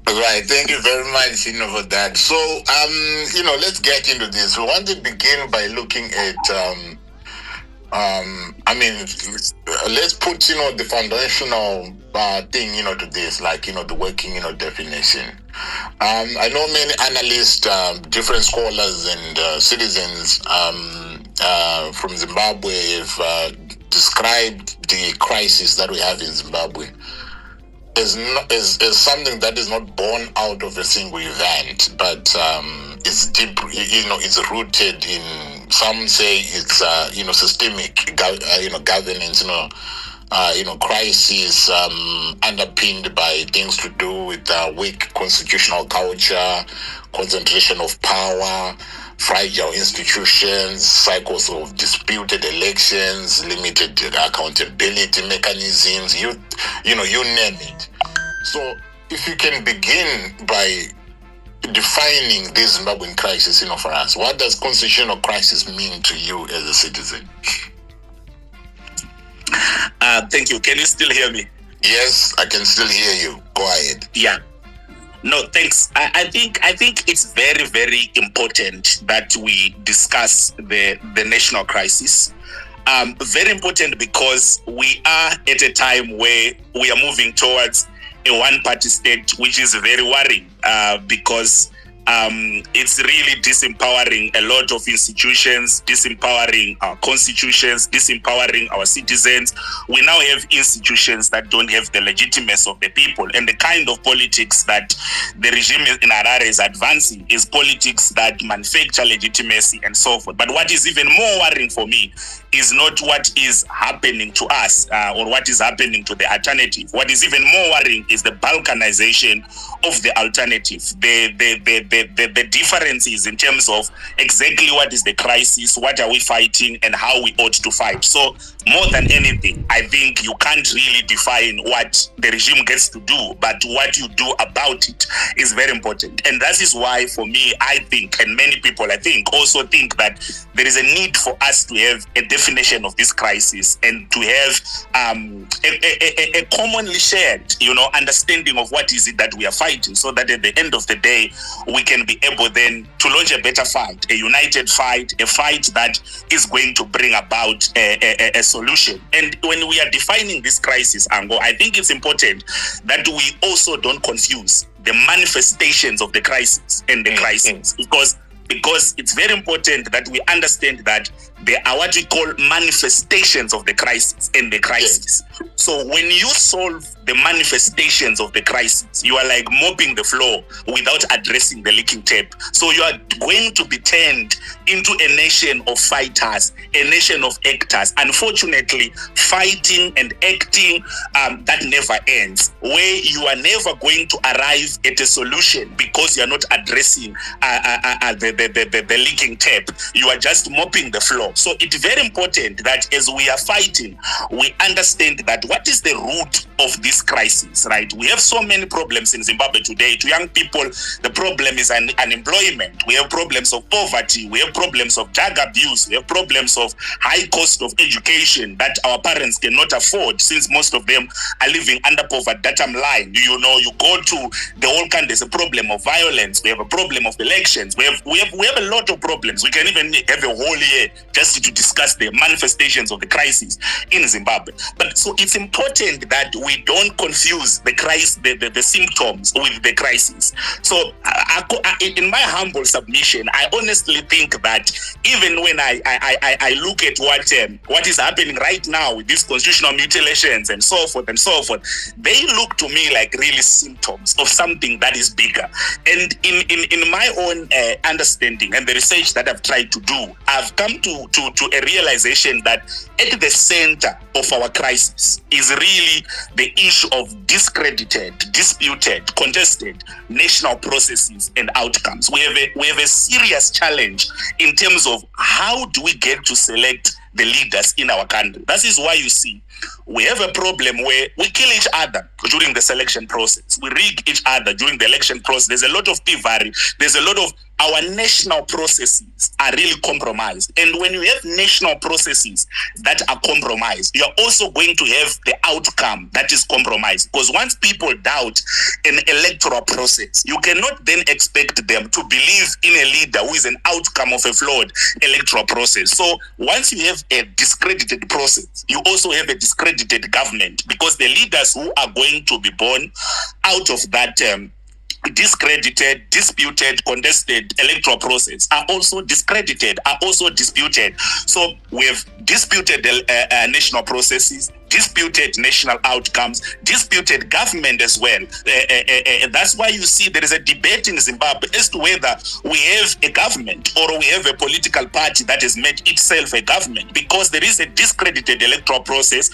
Right, thank you very much, for that. So, let's get into this. We want to begin by looking at, I mean, let's put, the foundational thing, to this, like, the working, definition. I know many analysts, different scholars, and citizens from Zimbabwe have described the crisis that we have in Zimbabwe is something that is not born out of a single event, but it's deep. It's rooted in. Some say it's systemic. Governance. Crisis underpinned by things to do with weak constitutional culture, concentration of power, fragile institutions, cycles of disputed elections, limited accountability mechanisms. You name it. So, if you can begin by defining this Zimbabwean crisis, for us, what does constitutional crisis mean to you as a citizen? Thank you. Can you still hear me? Yes, I can still hear you. Go ahead. Yeah. No, thanks. I think it's very, very important that we discuss the national crisis. Very important because we are at a time where we are moving towards a one-party state, which is very worrying because it's really disempowering a lot of institutions, disempowering our constitutions, disempowering our citizens. We now have institutions that don't have the legitimacy of the people, and the kind of politics that the regime in Harare is advancing is politics that manufacture legitimacy and so forth. But what is even more worrying for me is not what is happening to us or what is happening to the alternative. What is even more worrying is the balkanization of the alternative. The differences in terms of exactly what is the crisis, what are we fighting, and how we ought to fight. So more than anything, I think you can't really define what the regime gets to do, but what you do about it is very important. And that is why, for me, I think, and many people, I think, also think that there is a need for us to have a definition of this crisis and to have a commonly shared, understanding of what is it that we are fighting, so that at the end of the day, we can be able then to launch a better fight, a united fight, a fight that is going to bring about a solution. And when we are defining this crisis, Ango, I think it's important that we also don't confuse the manifestations of the crisis and the crisis, because it's very important that we understand that there are what we call manifestations of the crisis and the crisis. Yes. So when you solve the manifestations of the crisis, you are like mopping the floor without addressing the leaking tape. So you are going to be turned into a nation of fighters, a nation of actors. Unfortunately, fighting and acting, that never ends, where you are never going to arrive at a solution because you are not addressing the leaking tape. You are just mopping the floor. So it's very important that as we are fighting, we understand that what is the root of this crisis, right? We have so many problems in Zimbabwe today. To young people, the problem is unemployment. We have problems of poverty. We have problems of drug abuse. We have problems of high cost of education that our parents cannot afford, since most of them are living under poverty datum line. You go to the whole country, there's a problem of violence. We have a problem of elections. We have a lot of problems. We can even have a whole year just to discuss the manifestations of the crisis in Zimbabwe. But so it's important that we don't confuse the crisis, the symptoms with the crisis. So in my humble submission, I honestly think that even when I look at what is happening right now with these constitutional mutilations and so forth, they look to me like really symptoms of something that is bigger. And in my own understanding and the research that I've tried to do, I've come to a realization that at the center of our crisis is really the issue of discredited, disputed, contested national processes and outcomes. We have a serious challenge in terms of how do we get to select the leaders in our country. That is why you see we have a problem where we kill each other during the selection process. We rig each other during the election process. There's a lot of thievery. There's a lot of our national processes are really compromised. And when you have national processes that are compromised, you're also going to have the outcome that is compromised. Because once people doubt an electoral process, you cannot then expect them to believe in a leader who is an outcome of a flawed electoral process. So once you have a discredited process, you also have a discredited government, because the leaders who are going to be born out of that discredited, disputed, contested electoral process are also discredited, are also disputed. So we have disputed national processes, disputed national outcomes, disputed government as well. That's why you see there is a debate in Zimbabwe as to whether we have a government or we have a political party that has made itself a government, because there is a discredited electoral process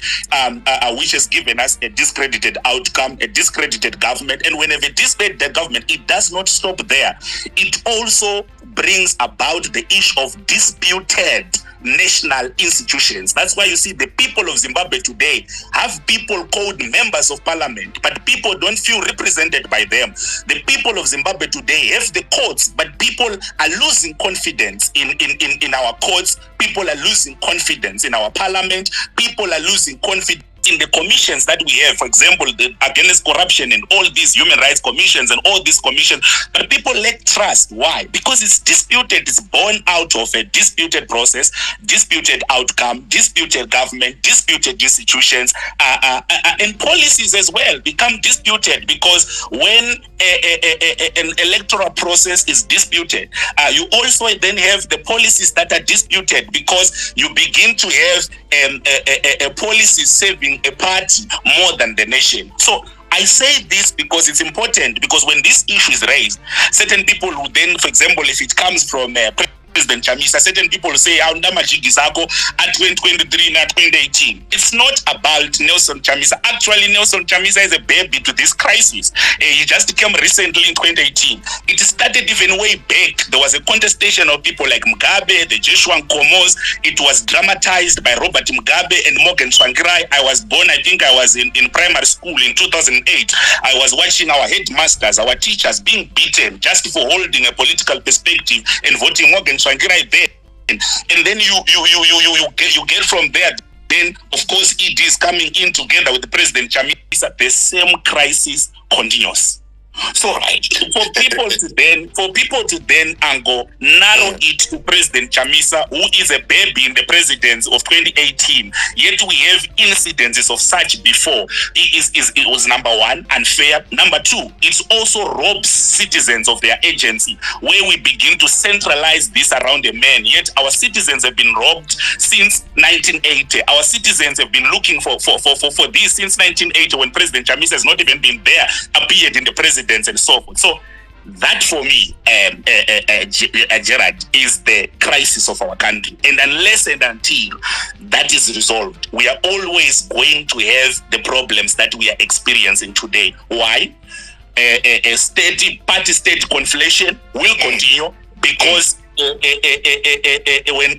which has given us a discredited outcome, a discredited government. And whenever discredited government, it does not stop there. It also brings about the issue of disputed national institutions. That's why you see the people of Zimbabwe today have people called members of parliament, but people don't feel represented by them. The people of Zimbabwe today have the courts, but people are losing confidence in our courts. People are losing confidence in our parliament. People are losing confidence in the commissions that we have, for example, the against corruption and all these human rights commissions and all these commissions. But people lack trust. Why? Because it's disputed. It's born out of a disputed process, disputed outcome, disputed government, disputed institutions, and policies as well become disputed, because when an electoral process is disputed, you also then have the policies that are disputed, because you begin to have a policy saving a party more than the nation. So I say this because it's important, because when this issue is raised, certain people who then, for example, if it comes from President Chamisa, certain people say, at 2023 and 2018. It's not about Nelson Chamisa. Actually, Nelson Chamisa is a baby to this crisis. He just came recently in 2018. It started even way back. There was a contestation of people like Mugabe, the Joshua Nkomos. It was dramatized by Robert Mugabe and Morgan Tsvangirai. I was born, I think I was in primary school in 2008. I was watching our headmasters, our teachers being beaten just for holding a political perspective and voting Morgan Tsvangirai there. And then you get from there. Then, of course, it is coming in together with the President Chamisa. The same crisis continues. So, right, for people to then narrow it to President Chamisa, who is a baby in the presidency of 2018, yet we have incidences of such before. It was number one, unfair. Number two, it also robs citizens of their agency, where we begin to centralize this around a man. Yet our citizens have been robbed since 1980. Our citizens have been looking for this since 1980, when President Chamisa has not even been there, appeared in the presidency and so forth. So that for me, Gerard, is the crisis of our country. And unless and until that is resolved, we are always going to have the problems that we are experiencing today. Why? A steady party-state conflation will continue, because when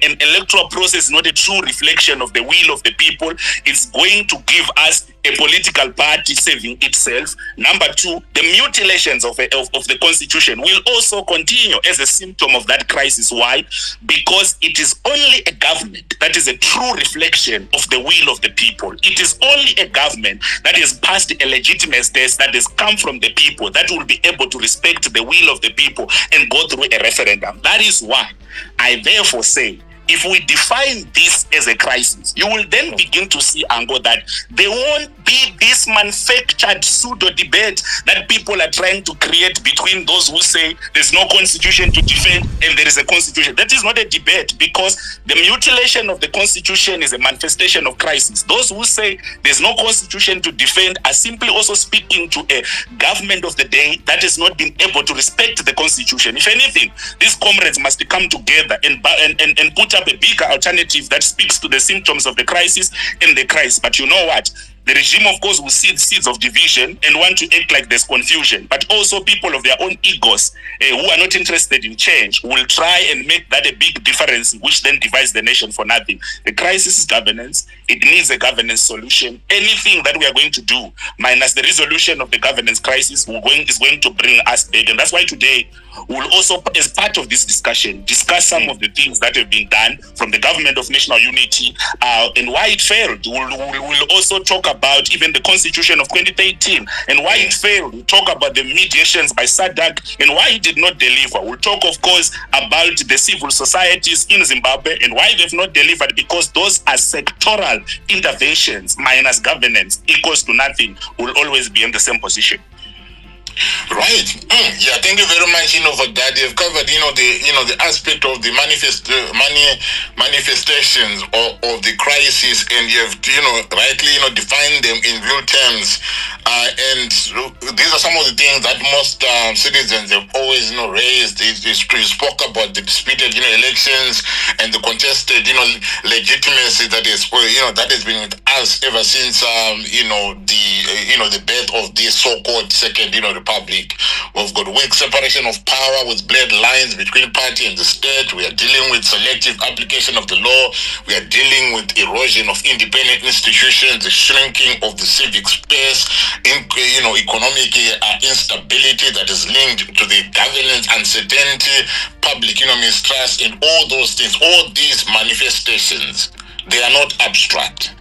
an electoral process is not a true reflection of the will of the people, it's going to give us a political party saving itself. Number two, the mutilations of the constitution will also continue as a symptom of that crisis. Why? Because it is only a government that is a true reflection of the will of the people. It is only a government that has passed a legitimate test, that has come from the people, that will be able to respect the will of the people and go through a referendum. That is why I therefore say, if we define this as a crisis, you will then begin to see, Ango, that there won't be this manufactured pseudo debate that people are trying to create between those who say there's no constitution to defend and there is a constitution. That is not a debate, because the mutilation of the constitution is a manifestation of crisis. Those who say there's no constitution to defend are simply also speaking to a government of the day that has not been able to respect the constitution. If anything, these comrades must come together and put up a bigger alternative that speaks to the symptoms of the crisis and the crisis. But you know what? The regime, of course, will seed seeds of division and want to act like there's confusion. But also people of their own egos who are not interested in change will try and make that a big difference, which then divides the nation for nothing. The crisis is governance. It needs a governance solution. Anything that we are going to do, minus the resolution of the governance crisis, is going to bring us back. And that's why today We'll also, as part of this discussion, discuss some of the things that have been done from the government of national unity and why it failed. We'll also talk about even the constitution of 2013 and why it failed. We'll talk about the mediations by SADC and why it did not deliver. We'll talk, of course, about the civil societies in Zimbabwe and why they've not delivered, because those are sectoral interventions minus governance equals to nothing. We'll always be in the same position. Right. Yeah, thank you very much, for that. You've covered, the aspect of the manifestations of the crisis, and you've, rightly, defined them in real terms. And these are some of the things that most citizens have always, raised. You spoke about the disputed, elections and the contested, legitimacy that is, that has been with us ever since, the birth of this so-called second, republic. We've got weak separation of power with blurred lines between party and the state. We are dealing with selective application of the law. We are dealing with erosion of independent institutions, the shrinking of the civic space, economic instability that is linked to the governance uncertainty, public mistrust, and all those things. All these manifestations, they are not abstract.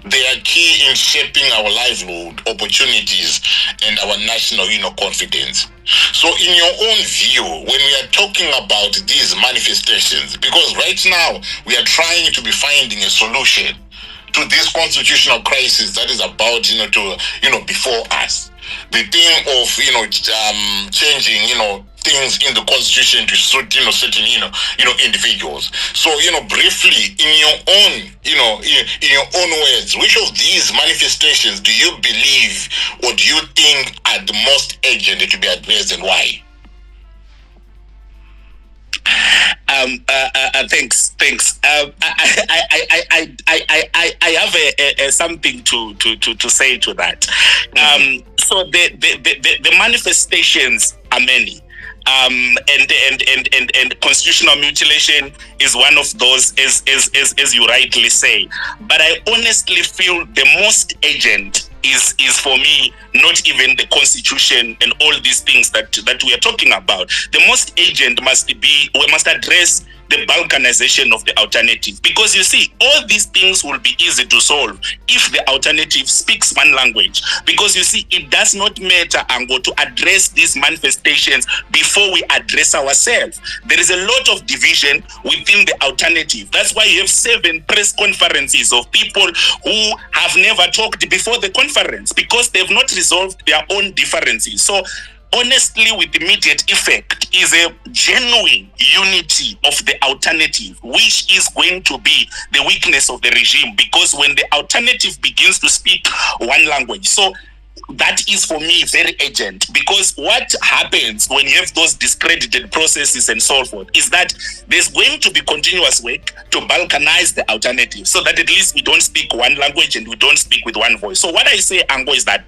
They are key in shaping our livelihood, opportunities, and our national, confidence. So in your own view, when we are talking about these manifestations, because right now we are trying to be finding a solution to this constitutional crisis that is about, before us. The thing of, changing, things in the constitution to suit, certain, individuals. So, briefly, in your own, in your own words, which of these manifestations do you believe or do you think are the most urgent to be addressed, and why? Thanks. I have something to say to that. So the manifestations are many. And constitutional mutilation is one of those, as you rightly say. But I honestly feel the most urgent is for me not even the constitution and all these things that we are talking about. The most urgent must address the balkanization of the alternative, because you see, all these things will be easy to solve if the alternative speaks one language. Because you see, it does not matter, Ango, to address these manifestations before we address ourselves. There is a lot of division within the alternative. That's why you have 7 press conferences of people who have never talked before the conference, because they've not resolved their own differences. So honestly, with immediate effect is a genuine unity of the alternative, which is going to be the weakness of the regime, because when the alternative begins to speak one language, so that is for me very urgent. Because what happens when you have those discredited processes and so forth is that there's going to be continuous work to balkanize the alternative, so that at least we don't speak one language and we don't speak with one voice. So what I say, Ango, is that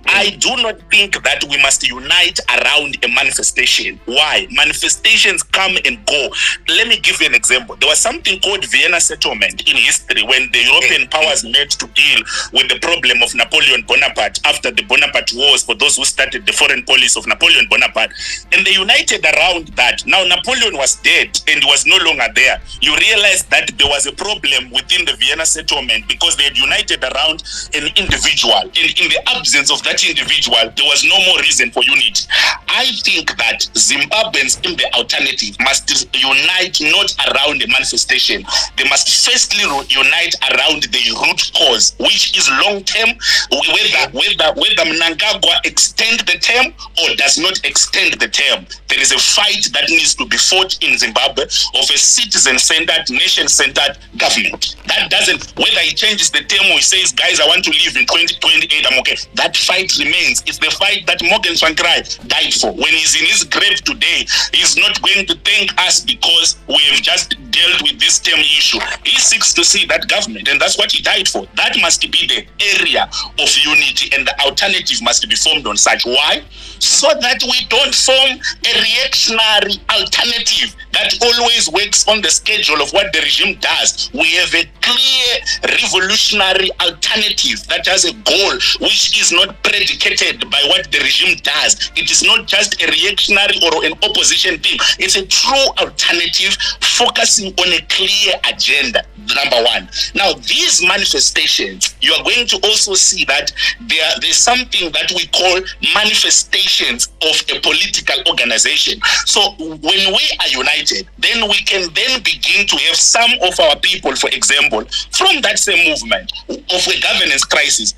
I do not think that we must unite around a manifestation. Why? Manifestations come and go. Let me give you an example. There was something called Vienna Settlement in history when the European powers met to deal with the problem of Napoleon Bonaparte after the Bonaparte Wars, for those who started the foreign policy of Napoleon Bonaparte. And they united around that. Now Napoleon was dead and was no longer there. You realize that there was a problem within the Vienna Settlement because they had united around an individual. And in the absence of that individual, there was no more reason for unity. I think that Zimbabweans in the alternative must unite not around a manifestation. They must firstly unite around the root cause, which is long-term, whether Mnangagwa extend the term or does not extend the term. There is a fight that needs to be fought in Zimbabwe of a citizen-centered, nation-centered government. That doesn't, whether he changes the term or he says, guys, I want to leave in 2028, I'm okay. That fight remains. It's the fight that Morgan Tsvangirai died for. When he's in his grave today, he's not going to thank us because we've just dealt with this term issue. He seeks to see that government, and that's what he died for. That must be the area of unity, and the alternative must be formed on such. Why? so that we don't form a reactionary alternative that always works on the schedule of what the regime does. We have a clear revolutionary alternative that has a goal which is not predicated by what the regime does. It is not just a reactionary or an opposition thing. It's a true alternative focusing on a clear agenda, number one. Now, these manifestations, you are going to also see that there's something that we call manifestations of a political organization. So when we are united, then we can then begin to have some of our people, for example, from that same movement of a governance crisis,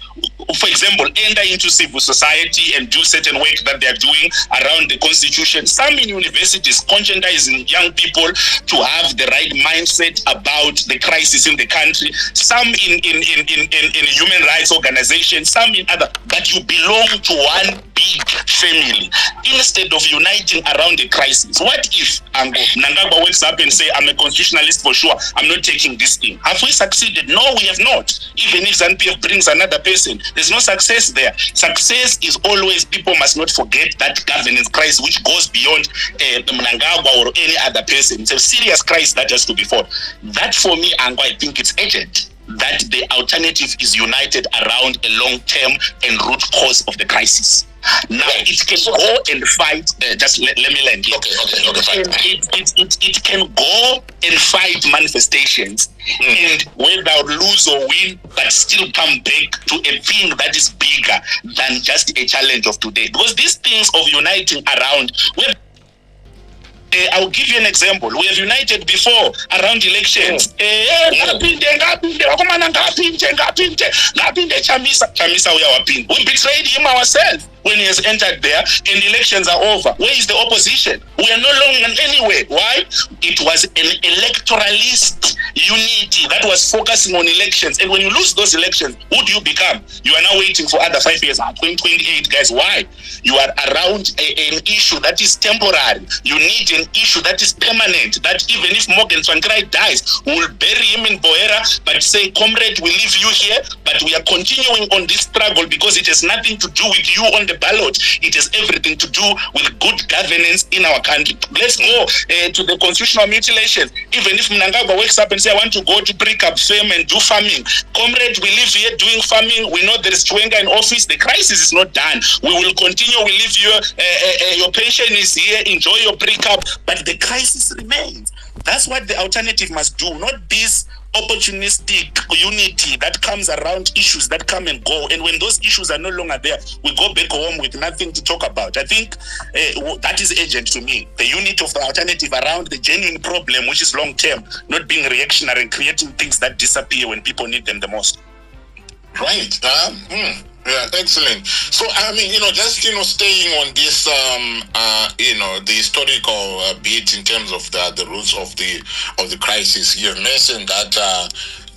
for example, enter into civil society and do certain work that they are doing around the constitution. Some in universities conscientizing young people to have the right mindset about the crisis in the country. Some in human rights organizations, some in other, but you belong to one big family. Instead of uniting around the crisis, what if Mnangagwa wakes up and say, I'm a constitutionalist for sure, I'm not taking this thing? Have we succeeded? No, we have not. Even if ZANU-PF brings another person, there's no success there. Success is always, people must not forget that governance crisis which goes beyond Mnangagwa or any other person. It's a serious crisis that has to be fought. That for me, Ango, I think it's urgent that the alternative is united around a long-term and root cause of the crisis. Now, it can go and fight, just let me land here. It can go and fight manifestations and whether lose or win, but still come back to a thing that is bigger than just a challenge of today. Because these things of uniting around, I'll give you an example. We have united before around elections. We betrayed him ourselves when he has entered there and elections are over. Where is the opposition? We are no longer anywhere. Why? It was an electoralist unity that was focusing on elections. And when you lose those elections, who do you become? You are now waiting for other 5 years. 2028, guys. Why? You are around an issue that is temporary. You need an issue that is permanent. That even if Morgan Tsvangirai dies, we will bury him in Boera, but say, comrade, we leave you here, but we are continuing on this struggle because it has nothing to do with you on the ballot. It has everything to do with good governance in our country. Let's go to the constitutional mutilations. Even if Mnangagwa wakes up and say, I want to go to break up farm and do farming. Comrade, we live here doing farming. We know there is Chwenga in office. The crisis is not done. We will continue. We live here. Your pension is here. Enjoy your break up. But the crisis remains. That's what the alternative must do, not this opportunistic unity that comes around issues that come and go. And when those issues are no longer there, we go back home with nothing to talk about. I think that is urgent to me. The unity of the alternative around the genuine problem, which is long-term, not being reactionary and creating things that disappear when people need them the most. Right. Yeah, excellent. So, I mean, just, staying on this, the historical bit in terms of the roots of the crisis, you have mentioned that,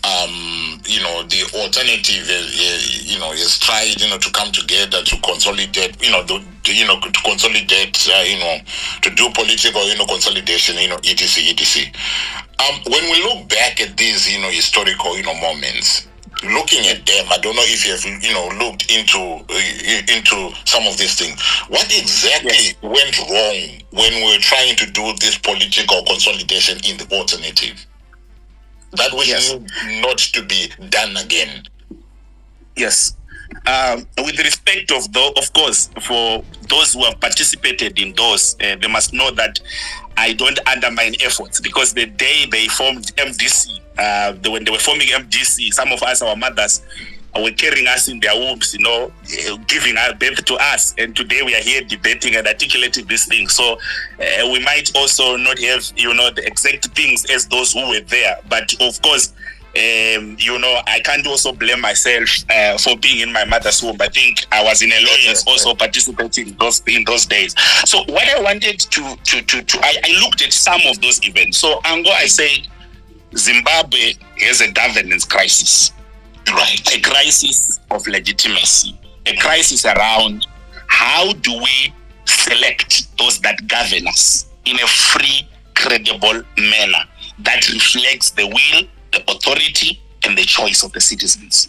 the alternative, is tried, to come together to consolidate, to consolidate, to do political, consolidation, etc. When we look back at these, historical, moments, looking at them, I don't know if you have, looked into some of these things. What exactly went wrong when we were trying to do this political consolidation in the alternative? That was not to be done again. Yes. With respect of course, for those who have participated in those, they must know that I don't undermine efforts, because the day they formed MDC, when they were forming MDC, some of us, our mothers, were carrying us in their wombs, giving birth to us. And today we are here debating and articulating these things. So we might also not have, the exact things as those who were there. But of course, I can't also blame myself for being in my mother's womb. I think I was in a lawyers also participating in those days. So what I wanted I looked at some of those events. So Ango, I said, Zimbabwe has a governance crisis. Right. A crisis of legitimacy. A crisis around how do we select those that govern us in a free, credible manner that reflects the will, the authority, and the choice of the citizens.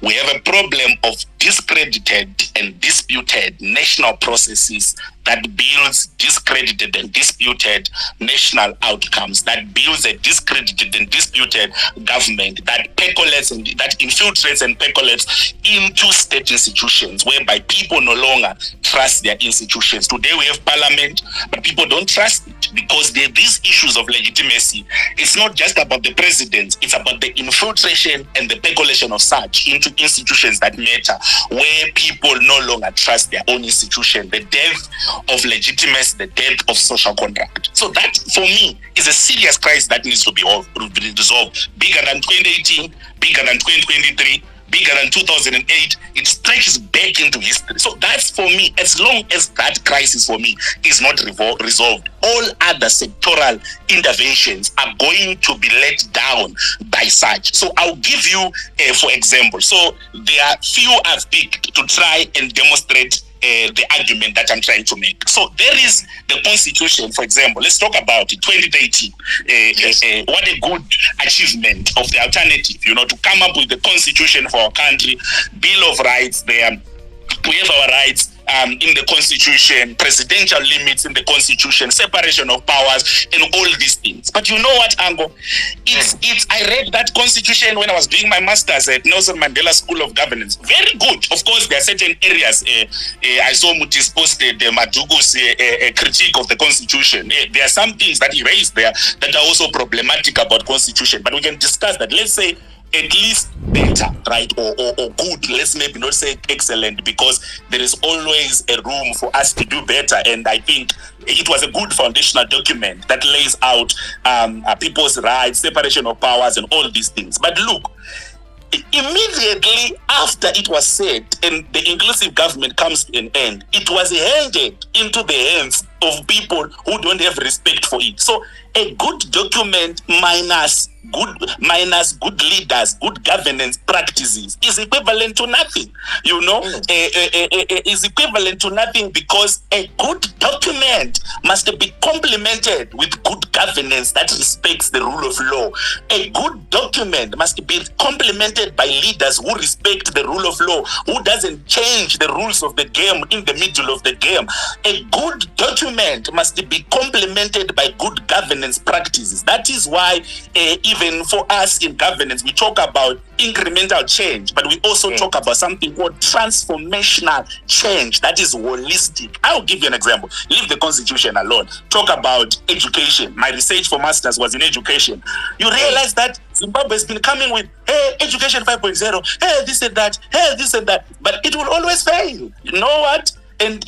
We have a problem of discredited and disputed national processes, that builds discredited and disputed national outcomes, that builds a discredited and disputed government, that percolates and that infiltrates and percolates into state institutions, whereby people no longer trust their institutions. Today we have parliament, but people don't trust it because there are these issues of legitimacy. It's not just about the president, it's about the infiltration and the percolation of such into institutions that matter, where people no longer trust their own institution. The death of legitimacy, the death of social contract. So that, for me, is a serious crisis that needs to be resolved. Bigger than 2018, bigger than 2023, bigger than 2008. It stretches back into history. So that's, for me, as long as that crisis for me is not resolved, all other sectoral interventions are going to be let down by such. So I'll give you, for example, so there are few I've picked to try and demonstrate the argument that I'm trying to make. So there is the Constitution, for example. Let's talk about it. 2018. What a good achievement of the alternative, to come up with the Constitution for our country, Bill of Rights there. We have our rights in the Constitution, presidential limits in the Constitution, separation of powers, and all these things. But you know what, Ango? I read that Constitution when I was doing my master's at Nelson Mandela School of Governance. Very good. Of course, there are certain areas. I saw Mutis posted Madugu's critique of the Constitution. There are some things that he raised there that are also problematic about Constitution. But we can discuss that. Let's say at least better, right, or good. Let's maybe not say excellent, because there is always a room for us to do better. And I think it was a good foundational document that lays out people's rights, separation of powers, and all these things. But look, immediately after it was said and the inclusive government comes to an end, it was handed into the hands of people who don't have respect for it. So a good document minus good leaders, good governance practices is equivalent to nothing. Is equivalent to nothing, because a good document must be complemented with good governance that respects the rule of law. A good document must be complemented by leaders who respect the rule of law, who doesn't change the rules of the game in the middle of the game. A good document must be complemented by good governance practices. That is why even for us in governance, we talk about incremental change, but we also talk about something called transformational change that is holistic. I'll give you an example. Leave the Constitution alone. Talk about education. My research for masters was in education. You realize that Zimbabwe has been coming with, hey, education 5.0, hey, this and that, hey, this and that, but it will always fail. You know what? And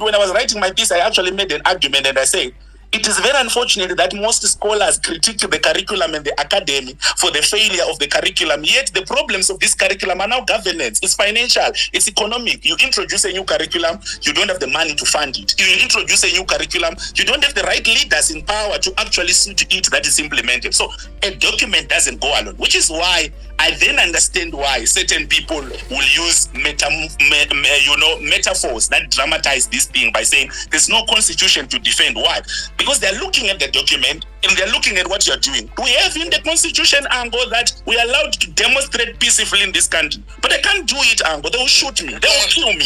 when I was writing my piece, I actually made an argument, and I said, it is very unfortunate that most scholars critique the curriculum and the academy for the failure of the curriculum, yet the problems of this curriculum are now governance, it's financial, it's economic. You introduce a new curriculum, you don't have the money to fund it. You introduce a new curriculum, you don't have the right leaders in power to actually see to it that is implemented. So a document doesn't go alone, which is why I then understand why certain people will use metaphors that dramatize this thing by saying there's no constitution to defend. Why? Because they're looking at the document and they're looking at what you're doing. We have in the Constitution, Ango, that we are allowed to demonstrate peacefully in this country. But I can't do it, Ango. They will shoot me. They will kill me.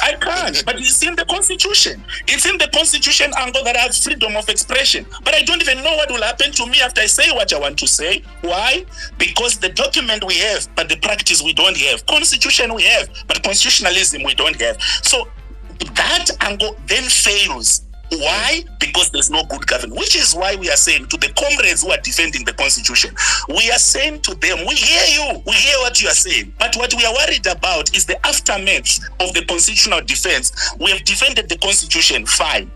I can't. But it's in the Constitution. It's in the Constitution, Ango, that I have freedom of expression. But I don't even know what will happen to me after I say what I want to say. Why? Because the document we have, but the practice we don't have. Constitution we have, but constitutionalism we don't have. So that Ango then fails. Why? Because there's no good governance, which is why we are saying to the comrades who are defending the Constitution, we are saying to them, we hear you, we hear what you are saying, but what we are worried about is the aftermath of the constitutional defense. We have defended the Constitution, fine.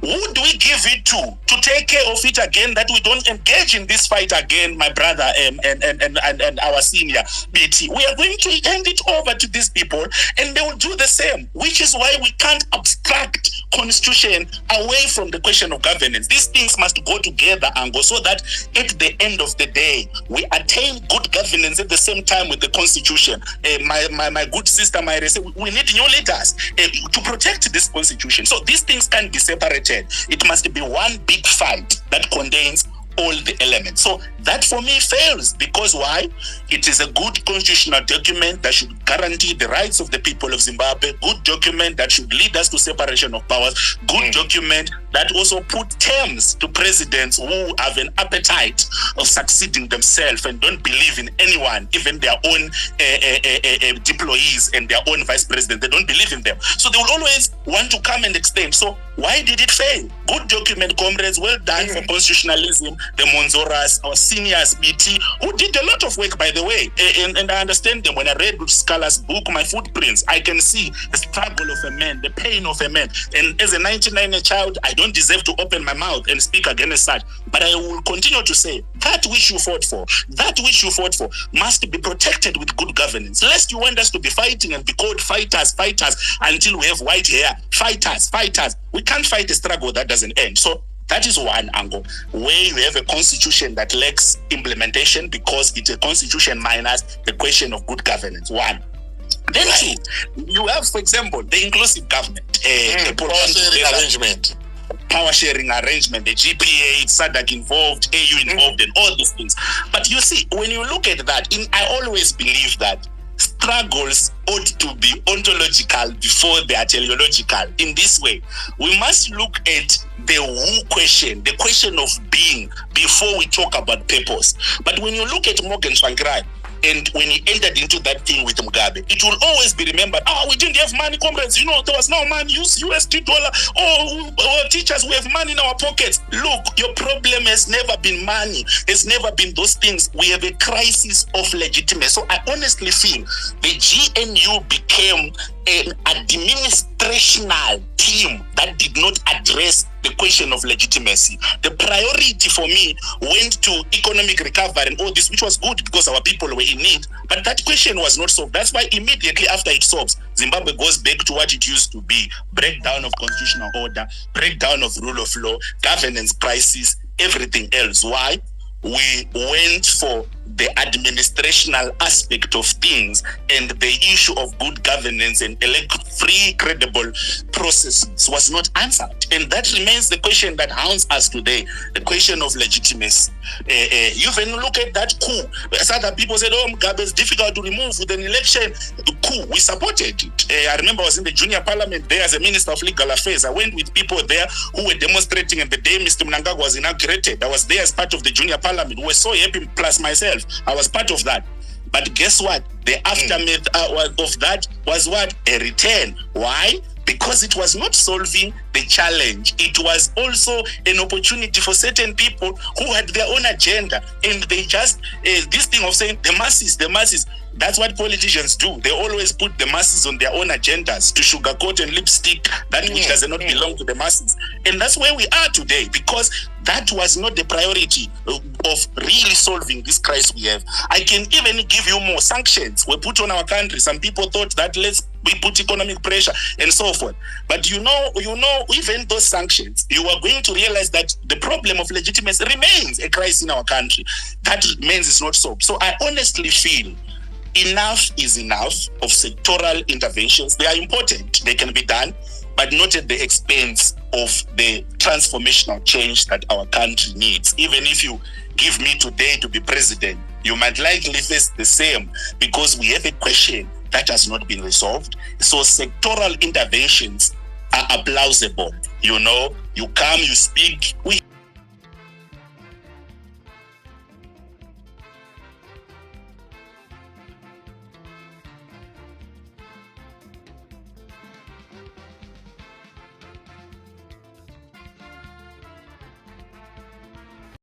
Who do we give it to take care of it again, that we don't engage in this fight again, my brother and our senior BT? We are going to hand it over to these people and they will do the same, which is why we can't abstract Constitution away from the question of governance. These things must go together, Ango, so that at the end of the day, we attain good governance at the same time with the Constitution. My good sister Myre said, we need new leaders to protect this Constitution. So these things can't be separated. It must be one big fight that contains all the elements. So that for me fails, because why? It is a good constitutional document that should guarantee the rights of the people of Zimbabwe, good document that should lead us to separation of powers, good document that also put terms to presidents who have an appetite of succeeding themselves and don't believe in anyone, even their own deployees and their own vice president. They don't believe in them. So they will always want to come and extend. So why did it fail? Good document, comrades, well done for constitutionalism, the Monzoras, our seniors, BT, who did a lot of work, by the way. And I understand them. When I read Scala's book, My Footprints, I can see the struggle of a man, the pain of a man. And as a 99 child, I don't deserve to open my mouth and speak against such. But I will continue to say, that which you fought for, must be protected with good governance. Lest you want us to be fighting and be called fighters until we have white hair. Fighters. We can't fight a struggle that doesn't end. So that is one angle, where you have a constitution that lacks implementation because it's a constitution minus the question of good governance. One. Then two, you have, for example, the inclusive government, power sharing arrangement, the GPA, SADC involved, AU involved, and all these things. But you see, when you look at that, I always believe that struggles ought to be ontological before they are teleological. In this way, we must look at the who question, the question of being, before we talk about purpose. But when you look at Morgan Tsvangirai, and when he entered into that thing with Mugabe, it will always be remembered, we didn't have money, comrades. There was no money, use USD dollar. Teachers, we have money in our pockets. Look, your problem has never been money. It's never been those things. We have a crisis of legitimacy. So I honestly feel the GNU became an administrational team that did not address the question of legitimacy. The priority for me went to economic recovery and all this, which was good because our people were in need, but that question was not solved. That's why immediately after it solves, Zimbabwe goes back to what it used to be: breakdown of constitutional order, breakdown of rule of law, governance crisis, everything else. Why? We went for the administrational aspect of things, and the issue of good governance and free, credible processes was not answered. And that remains the question that haunts us today, the question of legitimacy. You even look at that coup. Other people said, Mugabe is difficult to remove with an election. The coup, we supported it. I remember I was in the junior parliament there as a minister of legal affairs. I went with people there who were demonstrating, and the day Mr. Mnangagwa was inaugurated, I was there as part of the junior parliament. We were so happy, plus myself. I was part of that. But guess what? The aftermath of that was what? A return. Why? Because it was not solving the challenge. It was also an opportunity for certain people who had their own agenda. And they just, this thing of saying the masses, that's what politicians do. They always put the masses on their own agendas to sugarcoat and lipstick that which does not belong to the masses. And that's where we are today, because that was not the priority of really solving this crisis we have. I can even give you more sanctions were put on our country. Some people thought that we put economic pressure and so forth. But you know, even those sanctions, you are going to realize that the problem of legitimacy remains a crisis in our country. That remains is not solved. So I honestly feel enough is enough of sectoral interventions. They are important. They can be done, but not at the expense of the transformational change that our country needs. Even if you give me today to be president, you might likely face the same, because we have a question that has not been resolved. So sectoral interventions are plausible. You come, you speak, we